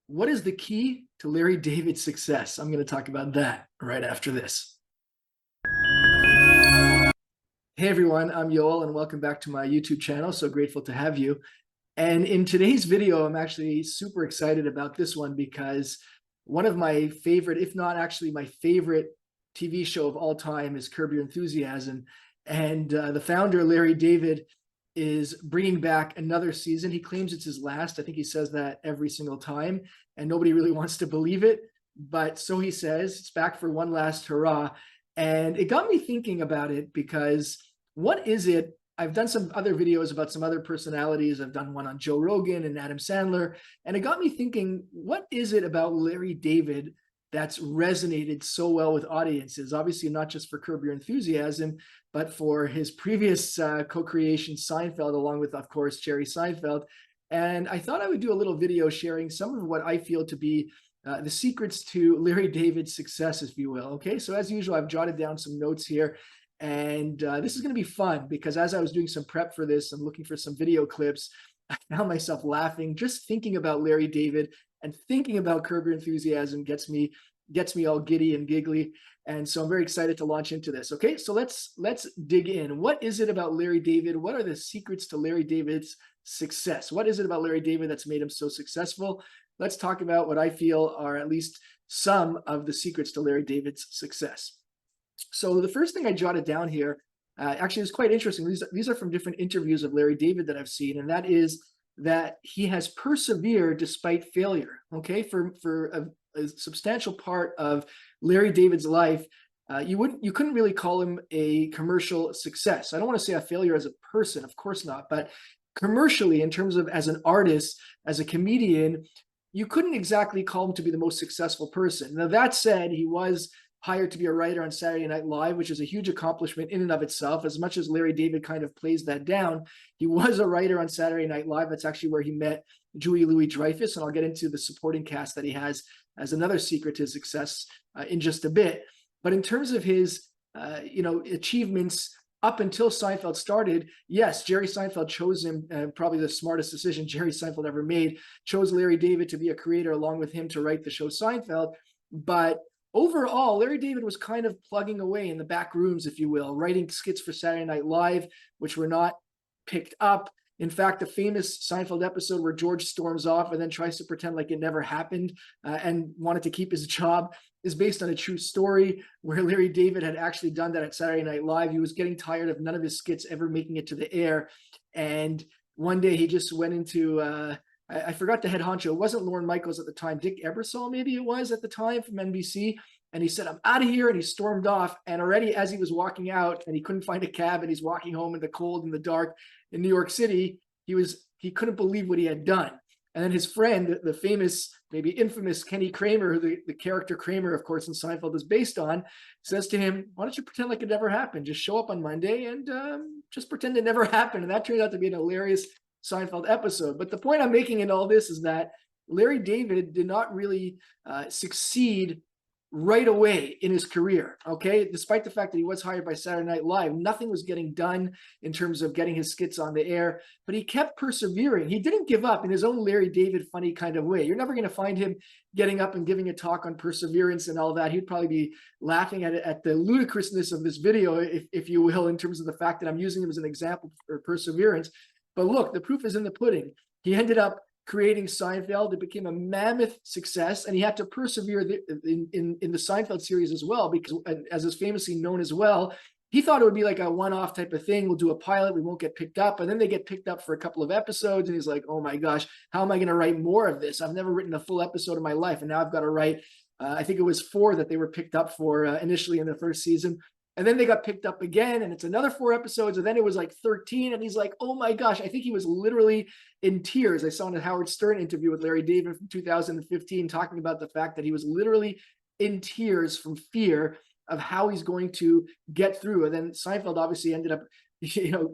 What is the key to Larry David's success? I'm going to talk about that right after this. Hey everyone, I'm Yoel and welcome back to my YouTube channel. So grateful to have you. And in today's video, I'm actually super excited about this one because one of my favorite, if not actually my favorite TV show of all time is Curb Your Enthusiasm. And the founder, Larry David, is bringing back another season. He claims it's his last. I think he says that every single time, and nobody really wants to believe it. But so he says, it's back for one last hurrah. And it got me thinking about it because what is it? I've done some other videos about some other personalities. I've done one on Joe Rogan and Adam Sandler. And it got me thinking, what is it about Larry David that's resonated so well with audiences? Obviously, not just for Curb Your Enthusiasm, but for his previous co-creation, Seinfeld, along with, of course, Jerry Seinfeld. And I thought I would do a little video sharing some of what I feel to be the secrets to Larry David's success, if you will. Okay, so as usual, I've jotted down some notes here. And this is going to be fun because as I was doing some prep for this and looking for some video clips, I found myself laughing just thinking about Larry David, and thinking about Curb Your Enthusiasm gets me all giddy and giggly. And so I'm very excited to launch into this. Okay, so let's dig in. What is it about Larry David? What are the secrets to Larry David's success? What is it about Larry David that's made him so successful? Let's talk about what I feel are at least some of the secrets to Larry David's success. So the first thing I jotted down here, actually is quite interesting. These are from different interviews of Larry David that I've seen, and that is that he has persevered despite failure. Okay, for a substantial part of Larry David's life, you couldn't really call him a commercial success. I don't want to say a failure as a person, of course not, but commercially, in terms of as an artist, as a comedian, you couldn't exactly call him to be the most successful person. Now that said, he was hired to be a writer on Saturday Night Live, which is a huge accomplishment in and of itself. As much as Larry David kind of plays that down, he was a writer on Saturday Night Live. That's actually where he met Julie Louis-Dreyfus, and I'll get into the supporting cast that he has as another secret to his success in just a bit. But in terms of his achievements up until Seinfeld started, yes, Jerry Seinfeld chose him, probably the smartest decision Jerry Seinfeld ever made, chose Larry David to be a creator along with him to write the show Seinfeld. But overall, Larry David was kind of plugging away in the back rooms, if you will, writing skits for Saturday Night Live, which were not picked up. In fact, the famous Seinfeld episode where George storms off and then tries to pretend like it never happened and wanted to keep his job is based on a true story where Larry David had actually done that at Saturday Night Live. He was getting tired of none of his skits ever making it to the air. And one day he just went into I forgot the head honcho. It wasn't Lorne Michaels at the time. Dick Ebersol, maybe it was at the time, from NBC. And he said, I'm out of here. And he stormed off. And already as he was walking out and he couldn't find a cab and he's walking home in the cold and the dark in New York City, he couldn't believe what he had done. And then his friend, the famous, maybe infamous Kenny Kramer, who the character Kramer, of course, in Seinfeld is based on, says to him, why don't you pretend like it never happened? Just show up on Monday and just pretend it never happened. And that turned out to be an hilarious Seinfeld episode. But the point I'm making in all this is that Larry David did not really succeed right away in his career, okay? Despite the fact that he was hired by Saturday Night Live, nothing was getting done in terms of getting his skits on the air, but he kept persevering. He didn't give up in his own Larry David funny kind of way. You're never going to find him getting up and giving a talk on perseverance and all that. He'd probably be laughing at the ludicrousness of this video, if you will, in terms of the fact that I'm using him as an example for perseverance. But look, the proof is in the pudding. He ended up creating Seinfeld. It became a mammoth success, and he had to persevere in the Seinfeld series as well, because as is famously known as well, he thought it would be like a one-off type of thing. We'll do a pilot, we won't get picked up, and then they get picked up for a couple of episodes, and he's like, oh my gosh, how am I going to write more of this? I've never written a full episode in my life, and now I've got to write, I think it was 4 that they were picked up for initially in the first season. And then they got picked up again, and it's another 4 episodes, and then it was like 13, and he's like, oh my gosh, I think he was literally in tears. I saw in a Howard Stern interview with Larry David from 2015 talking about the fact that he was literally in tears from fear of how he's going to get through. And then Seinfeld obviously ended up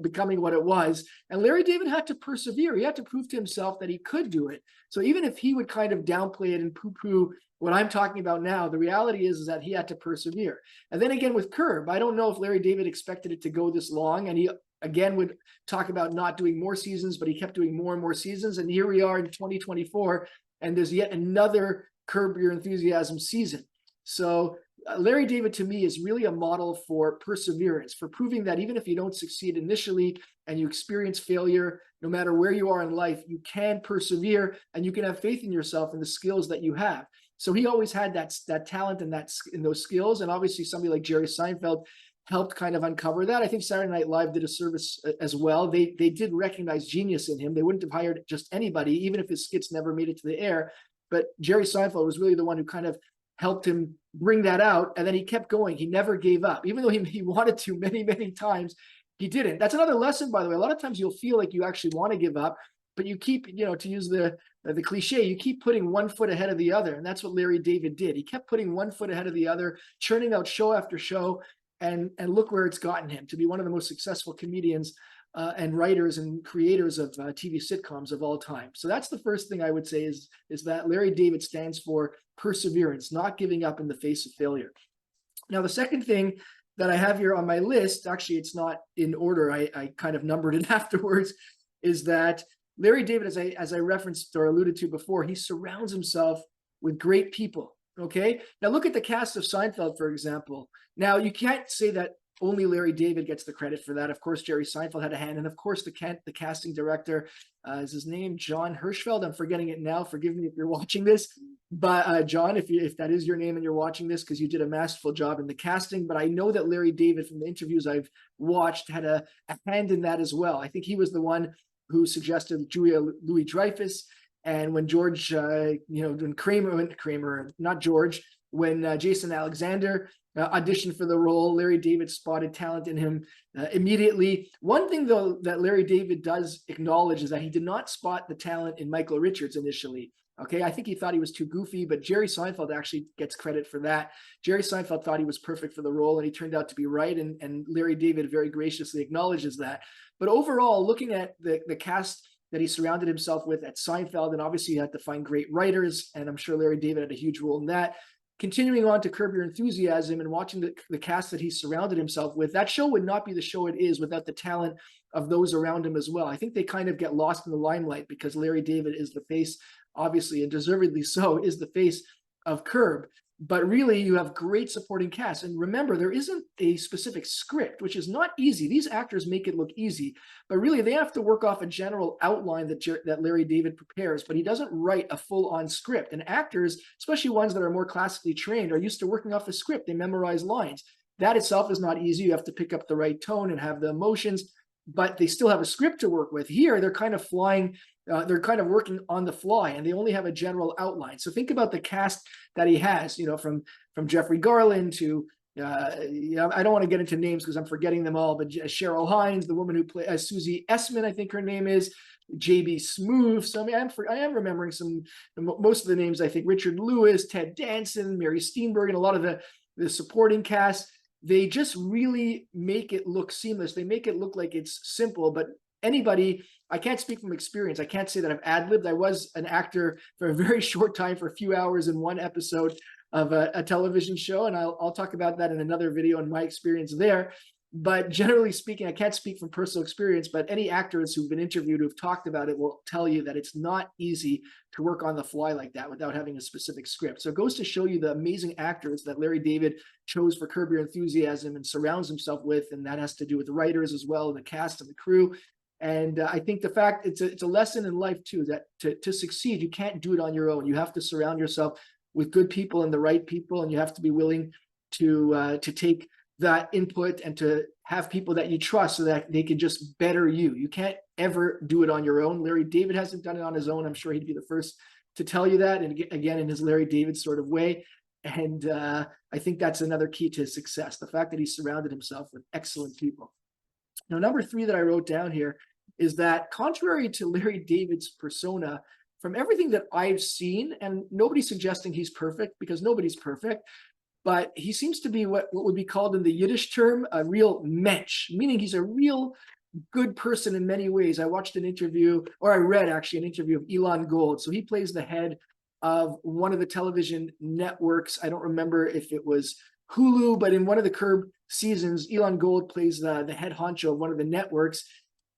becoming what it was. And Larry David had to persevere. He had to prove to himself that he could do it. So even if he would kind of downplay it and poo-poo what I'm talking about now, the reality is that he had to persevere. And then again with Curb, I don't know if Larry David expected it to go this long, and he again would talk about not doing more seasons, but he kept doing more and more seasons. And here we are in 2024, and there's yet another Curb Your Enthusiasm season. So Larry David, to me, is really a model for perseverance, for proving that even if you don't succeed initially and you experience failure, no matter where you are in life, you can persevere and you can have faith in yourself and the skills that you have. So he always had that talent and those skills. And obviously somebody like Jerry Seinfeld helped kind of uncover that. I think Saturday Night Live did a service as well. They did recognize genius in him. They wouldn't have hired just anybody, even if his skits never made it to the air. But Jerry Seinfeld was really the one who kind of helped him bring that out. And then he kept going. He never gave up. Even though he wanted to many, many times, he didn't. That's another lesson, by the way. A lot of times you'll feel like you actually want to give up, but you keep, to use the cliche, you keep putting one foot ahead of the other. And that's what Larry David did. He kept putting one foot ahead of the other, churning out show after show. And look where it's gotten him to be one of the most successful comedians and writers and creators of TV sitcoms of all time. So that's the first thing I would say is that Larry David stands for perseverance, not giving up in the face of failure. Now, the second thing that I have here on my list, actually, it's not in order. I kind of numbered it afterwards, is that Larry David, as I referenced or alluded to before, he surrounds himself with great people. Okay. Now look at the cast of Seinfeld, for example. Now you can't say that only Larry David gets the credit for that. Of course, Jerry Seinfeld had a hand. And of course, the casting director, is his name John Hirschfeld? I'm forgetting it now. Forgive me if you're watching this. But John, if that is your name and you're watching this, because you did a masterful job in the casting. But I know that Larry David, from the interviews I've watched, had a hand in that as well. I think he was the one who suggested Julia Louis-Dreyfus. And when George, when when Jason Alexander auditioned for the role, Larry David spotted talent in him immediately. One thing, though, that Larry David does acknowledge is that he did not spot the talent in Michael Richards initially. Okay, I think he thought he was too goofy, but Jerry Seinfeld actually gets credit for that. Jerry Seinfeld thought he was perfect for the role, and he turned out to be right. And Larry David very graciously acknowledges that. But overall, looking at the cast that he surrounded himself with at Seinfeld, and obviously he had to find great writers, and I'm sure Larry David had a huge role in that. Continuing on to Curb Your Enthusiasm and watching the cast that he surrounded himself with, that show would not be the show it is without the talent of those around him as well. I think they kind of get lost in the limelight because Larry David is the face, obviously, and deservedly so, is the face of Curb. But really, you have great supporting cast. And remember, there isn't a specific script, which is not easy. These actors make it look easy, but really they have to work off a general outline that Larry David prepares, but he doesn't write a full-on script. And actors, especially ones that are more classically trained, are used to working off a script. They memorize lines. That itself is not easy. You have to pick up the right tone and have the emotions, but they still have a script to work with. Here, they're kind of flying. They're kind of working on the fly, and they only have a general outline. So think about the cast that he has, from Jeffrey Garland to, I don't want to get into names because I'm forgetting them all, but Cheryl Hines, the woman who plays Susie Essman, I think her name is, J.B. Smoove. So I am remembering most of the names. I think Richard Lewis, Ted Danson, Mary Steenburgen, and a lot of the supporting cast. They just really make it look seamless. They make it look like it's simple, but anybody, I can't speak from experience. I can't say that I've ad-libbed. I was an actor for a very short time, for a few hours in one episode of a television show, and I'll talk about that in another video and my experience there. But generally speaking, I can't speak from personal experience, but any actors who've been interviewed who've talked about it will tell you that it's not easy to work on the fly like that without having a specific script. So it goes to show you the amazing actors that Larry David chose for Curb Your Enthusiasm and surrounds himself with, and that has to do with the writers as well, the cast and the crew. And I think the fact it's a lesson in life too, that to succeed, you can't do it on your own. You have to surround yourself with good people and the right people, and you have to be willing to take that input and to have people that you trust so that they can just better you. You can't ever do it on your own. Larry David hasn't done it on his own. I'm sure he'd be the first to tell you that. And again, in his Larry David sort of way. And I think that's another key to his success, the fact that he surrounded himself with excellent people. Now, number 3 that I wrote down here is that contrary to Larry David's persona, from everything that I've seen, and nobody's suggesting he's perfect because nobody's perfect, but he seems to be what would be called in the Yiddish term, a real mensch, meaning he's a real good person in many ways. I watched an interview, or I read actually an interview of Elon Gold. So he plays the head of one of the television networks. I don't remember if it was Hulu, but in one of the Curb seasons, Elon Gold plays the head honcho of one of the networks,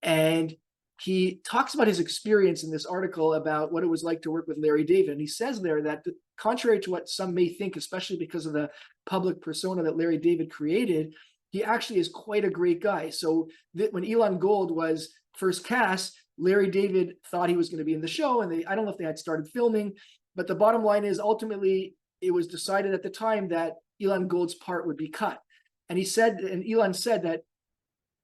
and he talks about his experience in this article about what it was like to work with Larry David. And he says there that, contrary to what some may think, especially because of the public persona that Larry David created, he actually is quite a great guy. So that when Elon Gold was first cast, Larry David thought he was going to be in the show, and I don't know if they had started filming, but the bottom line is ultimately it was decided at the time that Elon Gold's part would be cut. And Elon said that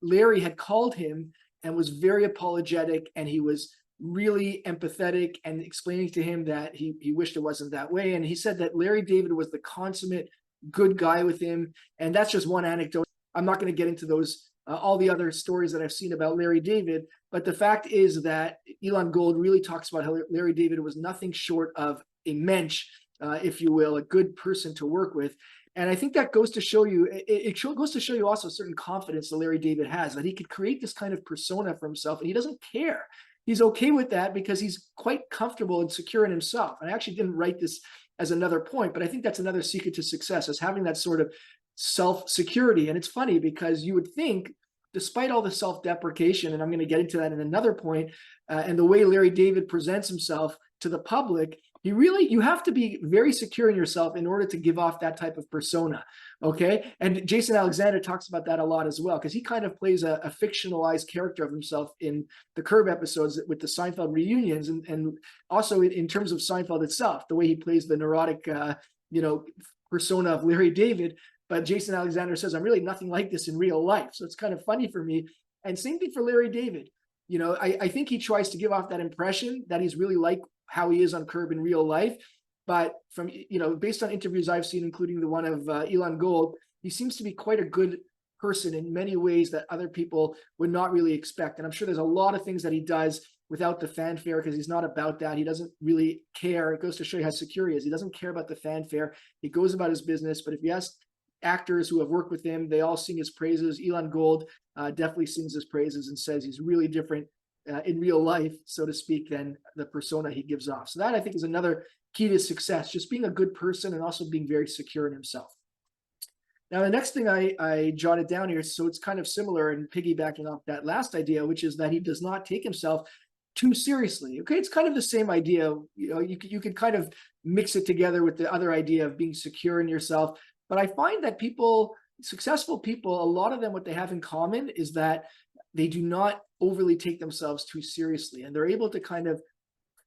Larry had called him and was very apologetic, and he was really empathetic and explaining to him that he wished it wasn't that way. And he said that Larry David was the consummate good guy with him. And that's just one anecdote. I'm not going to get into those all the other stories that I've seen about Larry David, but the fact is that Elon Gold really talks about how Larry David was nothing short of a mensch, if you will, a good person to work with. And I think that goes to show you, goes to show you also a certain confidence that Larry David has, that he could create this kind of persona for himself, and he doesn't care. He's okay with that because he's quite comfortable and secure in himself. And I actually didn't write this as another point, but I think that's another secret to success, is having that sort of self-security. And it's funny because you would think, despite all the self-deprecation, and I'm going to get into that in another point, and the way Larry David presents himself to the public, you have to be very secure in yourself in order to give off that type of persona. Okay. And Jason Alexander talks about that a lot as well, because he kind of plays a fictionalized character of himself in the Curb episodes with the Seinfeld reunions, and also in terms of Seinfeld itself, the way he plays the neurotic, persona of Larry David. But Jason Alexander says, I'm really nothing like this in real life. So it's kind of funny for me. And same thing for Larry David. I think he tries to give off that impression that he's really like how he is on Curb in real life. But from, based on interviews I've seen, including the one of Elon Gold, he seems to be quite a good person in many ways that other people would not really expect. And I'm sure there's a lot of things that he does without the fanfare, because he's not about that. He doesn't really care. It goes to show you how secure he is. He doesn't care about the fanfare. He goes about his business. But if you ask actors who have worked with him, they all sing his praises. Elon Gold definitely sings his praises and says he's really different in real life, so to speak, than the persona he gives off. So that, I think, is another key to success, just being a good person and also being very secure in himself. Now, the next thing I jotted down here, so it's kind of similar and piggybacking off that last idea, which is that he does not take himself too seriously. Okay, it's kind of the same idea. You could kind of mix it together with the other idea of being secure in yourself. But I find that successful people, a lot of them, what they have in common is that they do not overly take themselves too seriously, and they're able to kind of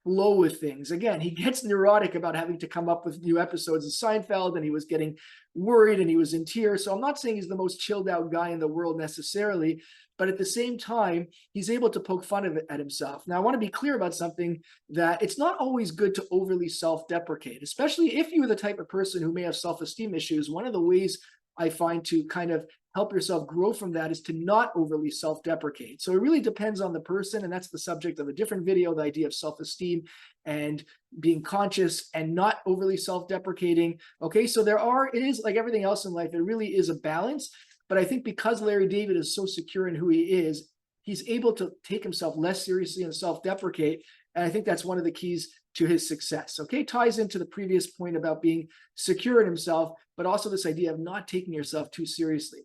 flow with things. Again, he gets neurotic about having to come up with new episodes of Seinfeld, and he was getting worried and he was in tears. So I'm not saying he's the most chilled out guy in the world necessarily, but at the same time, he's able to poke fun at himself. Now, I want to be clear about something, that it's not always good to overly self-deprecate, especially if you're the type of person who may have self-esteem issues. One of the ways I find to kind of help yourself grow from that is to not overly self-deprecate. So it really depends on the person, and that's the subject of a different video, the idea of self-esteem and being conscious and not overly self-deprecating. Okay, so it is like everything else in life, it really is a balance. But I think because Larry David is so secure in who he is, he's able to take himself less seriously and self-deprecate. And I think that's one of the keys to his success. Okay, ties into the previous point about being secure in himself, but also this idea of not taking yourself too seriously.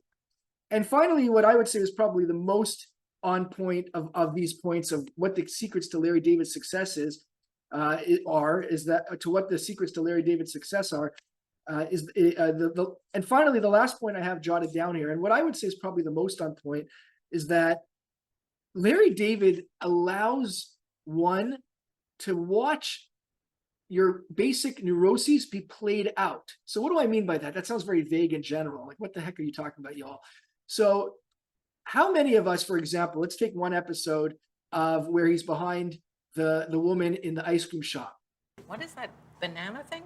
And finally, what I would say is probably the most on point of these points of what the secrets to Larry David's success and finally, the last point I have jotted down here, and what I would say is probably the most on point, is that Larry David allows one to watch your basic neuroses be played out. So what do I mean by that? That sounds very vague in general. Like, what the heck are you talking about, y'all? So how many of us, for example, let's take one episode of where he's behind the woman in the ice cream shop. What is that banana thing?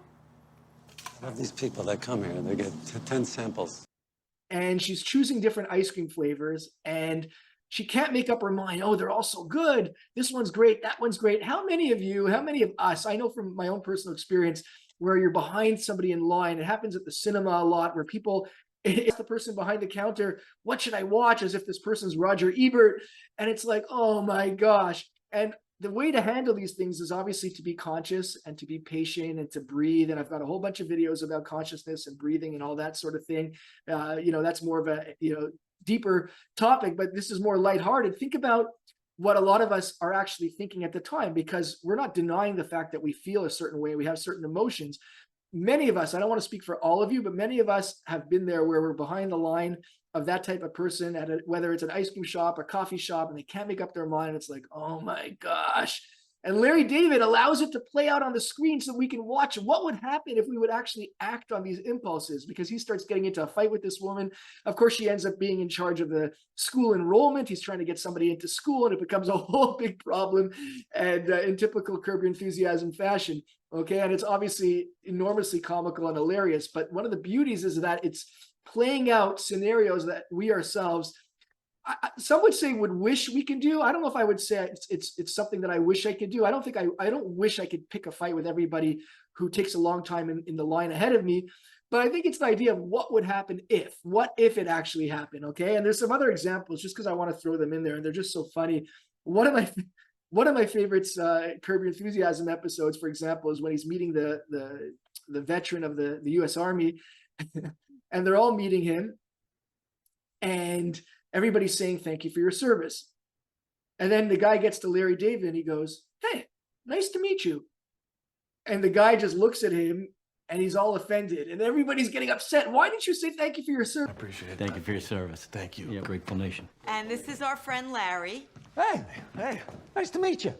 I love these people that come here. They get 10 samples. And she's choosing different ice cream flavors, and she can't make up her mind. Oh, they're all so good. This one's great. That one's great. How many of us, I know from my own personal experience, where you're behind somebody in line, it happens at the cinema a lot, where people, it's the person behind the counter, what should I watch? As if this person's Roger Ebert. And it's like, oh my gosh. And the way to handle these things is obviously to be conscious and to be patient and to breathe. And I've got a whole bunch of videos about consciousness and breathing and all that sort of thing. That's more of a, deeper topic, but this is more lighthearted. Think about what a lot of us are actually thinking at the time, because we're not denying the fact that we feel a certain way. We have certain emotions. Many of us, I don't want to speak for all of you, but many of us have been there where we're behind the line of that type of person at whether it's an ice cream shop or coffee shop, and they can't make up their mind. It's like, oh my gosh. And Larry David allows it to play out on the screen so we can watch what would happen if we would actually act on these impulses, because he starts getting into a fight with this woman. Of course, she ends up being in charge of the school enrollment. He's trying to get somebody into school, and it becomes a whole big problem, and in typical Curb Your Enthusiasm fashion. Okay, and it's obviously enormously comical and hilarious, but one of the beauties is that it's playing out scenarios that we ourselves, some would say, would wish we can do. I don't know if I would say it's something that I wish I could do. I don't wish I could pick a fight with everybody who takes a long time in the line ahead of me, but I think it's the idea of what would happen what if it actually happened. Okay, and there's some other examples just because I want to throw them in there, and they're just so funny. One of my favorites, Curb Your Enthusiasm episodes, for example, is when he's meeting the veteran of the U.S. Army, and they're all meeting him, and everybody's saying, thank you for your service. And then the guy gets to Larry David and he goes, hey, nice to meet you. And the guy just looks at him and he's all offended, and everybody's getting upset. Why didn't you say thank you for your service? I appreciate it. Thank you for your service. Thank you. Yeah, grateful nation. And this is our friend Larry. Hey, nice to meet you.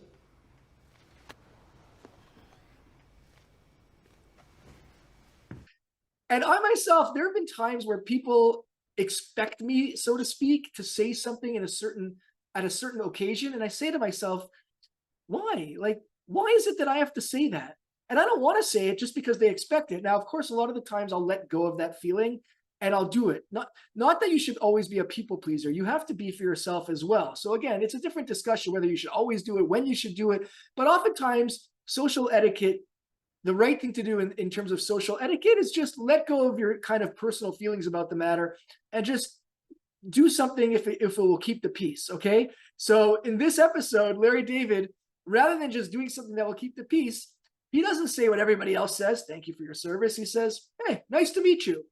And I myself, there have been times where people expect me, so to speak, to say something at a certain occasion. And I say to myself, why? Like, why is it that I have to say that? And I don't want to say it just because they expect it. Now, of course, a lot of the times I'll let go of that feeling and I'll do it. Not that you should always be a people pleaser. You have to be for yourself as well. So again, it's a different discussion whether you should always do it, when you should do it. But oftentimes, social etiquette, the right thing to do in terms of social etiquette is just let go of your kind of personal feelings about the matter and just do something if it will keep the peace, okay? So in this episode, Larry David, rather than just doing something that will keep the peace, he doesn't say what everybody else says, thank you for your service. He says, hey, nice to meet you.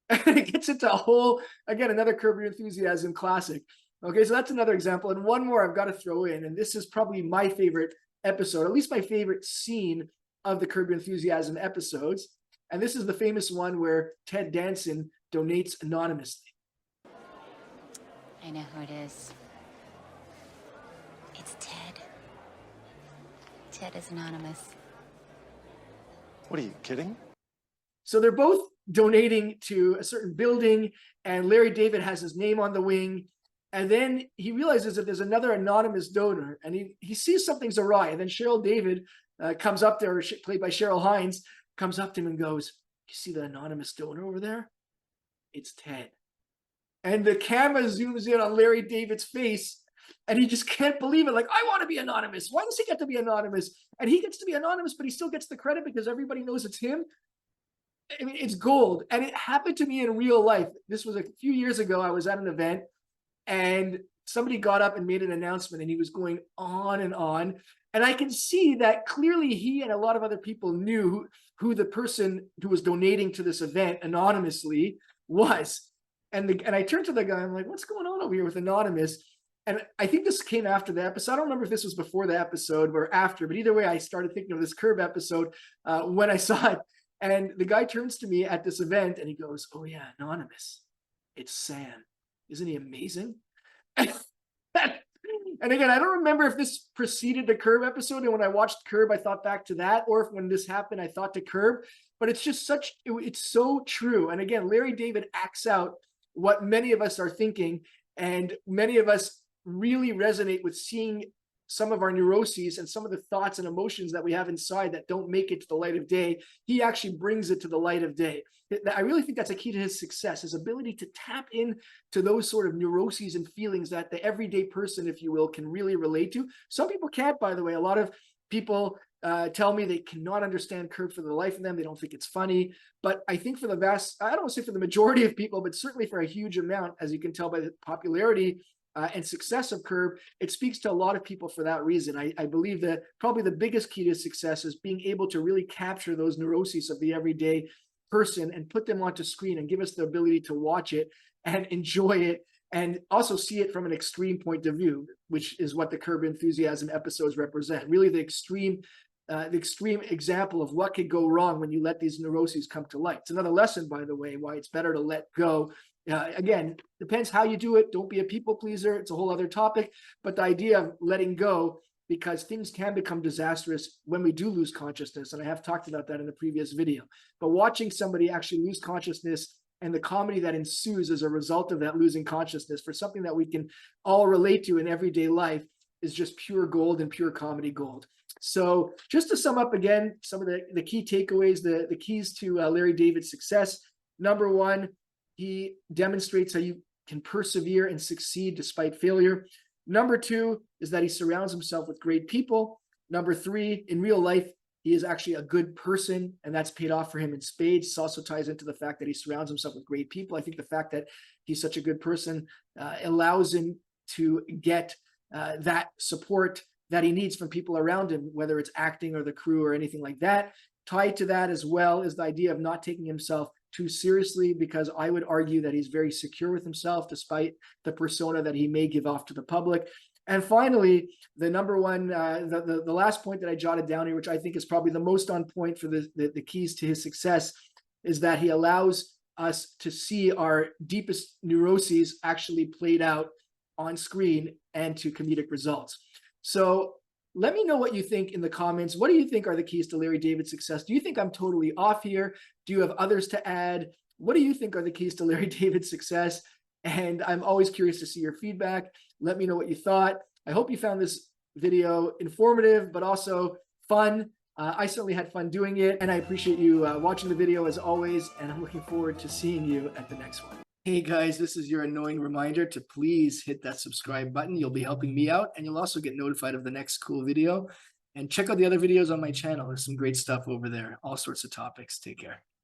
And it gets into a whole, again, another Curb Your Enthusiasm classic. Okay, so that's another example. And one more I've got to throw in, and this is probably my favorite episode, at least my favorite scene of the Curb Your Enthusiasm episodes. And this is the famous one where Ted Danson donates anonymously. I know who it is. It's Ted. Ted is anonymous. What are you kidding? So they're both donating to a certain building, and Larry David has his name on the wing. And then he realizes that there's another anonymous donor, and he sees something's awry. And then Cheryl David comes up there, played by Cheryl Hines, comes up to him and goes, you see the anonymous donor over there? It's Ted. And the camera zooms in on Larry David's face, and he just can't believe it. Like, I want to be anonymous. Why does he get to be anonymous? And he gets to be anonymous, but he still gets the credit because everybody knows it's him. I mean, it's gold. And it happened to me in real life. This was a few years ago. I was at an event, and somebody got up and made an announcement, and he was going on and on. And I can see that clearly he and a lot of other people knew who the person who was donating to this event anonymously was. And I turned to the guy, I'm like, what's going on over here with Anonymous? And I think this came after the episode. I don't remember if this was before the episode or after, but either way, I started thinking of this Curb episode when I saw it. And the guy turns to me at this event and he goes, oh yeah, Anonymous. It's Sam. Isn't he amazing? And again, I don't remember if this preceded the Curb episode. And when I watched Curb, I thought back to that. Or if when this happened, I thought to Curb. But it's just it's so true. And again, Larry David acts out what many of us are thinking. And many of us really resonate with seeing some of our neuroses and some of the thoughts and emotions that we have inside that don't make it to the light of day. He actually brings it to the light of day. I really think that's a key to his success, his ability to tap in to those sort of neuroses and feelings that the everyday person, if you will, can really relate to. Some people can't, by the way. A lot of people tell me they cannot understand Curb for the life of them. They don't think it's funny. But I think for the I don't want to say for the majority of people, but certainly for a huge amount, as you can tell by the popularity and success of Curb, it speaks to a lot of people for that reason. I believe that probably the biggest key to success is being able to really capture those neuroses of the everyday person and put them onto screen and give us the ability to watch it and enjoy it and also see it from an extreme point of view, which is what the Curb Enthusiasm episodes represent. Really the extreme example of what could go wrong when you let these neuroses come to light. It's another lesson, by the way, why it's better to let go. Again, depends how you do it. Don't be a people pleaser. It's a whole other topic. But the idea of letting go, because things can become disastrous when we do lose consciousness. And I have talked about that in the previous video. But watching somebody actually lose consciousness and the comedy that ensues as a result of that losing consciousness for something that we can all relate to in everyday life is just pure gold and pure comedy gold. So just to sum up again, some of the key takeaways, the keys to Larry David's success. Number one, he demonstrates how you can persevere and succeed despite failure. Number two is that he surrounds himself with great people. Number three, in real life, he is actually a good person, and that's paid off for him in spades. This also ties into the fact that he surrounds himself with great people. I think the fact that he's such a good person allows him to get that support that he needs from people around him, whether it's acting or the crew or anything like that. Tied to that as well is the idea of not taking himself too seriously, because I would argue that he's very secure with himself despite the persona that he may give off to the public. And finally, the number one, the last point that I jotted down here, which I think is probably the most on point for the keys to his success, is that he allows us to see our deepest neuroses actually played out on screen and to comedic results. So let me know what you think in the comments. What do you think are the keys to Larry David's success? Do you think I'm totally off here? Do you have others to add? What do you think are the keys to Larry David's success? And I'm always curious to see your feedback. Let me know what you thought. I hope you found this video informative, but also fun. I certainly had fun doing it, and I appreciate you watching the video as always, and I'm looking forward to seeing you at the next one. Hey guys, this is your annoying reminder to please hit that subscribe button. You'll be helping me out, and you'll also get notified of the next cool video. And check out the other videos on my channel. There's some great stuff over there, all sorts of topics. Take care.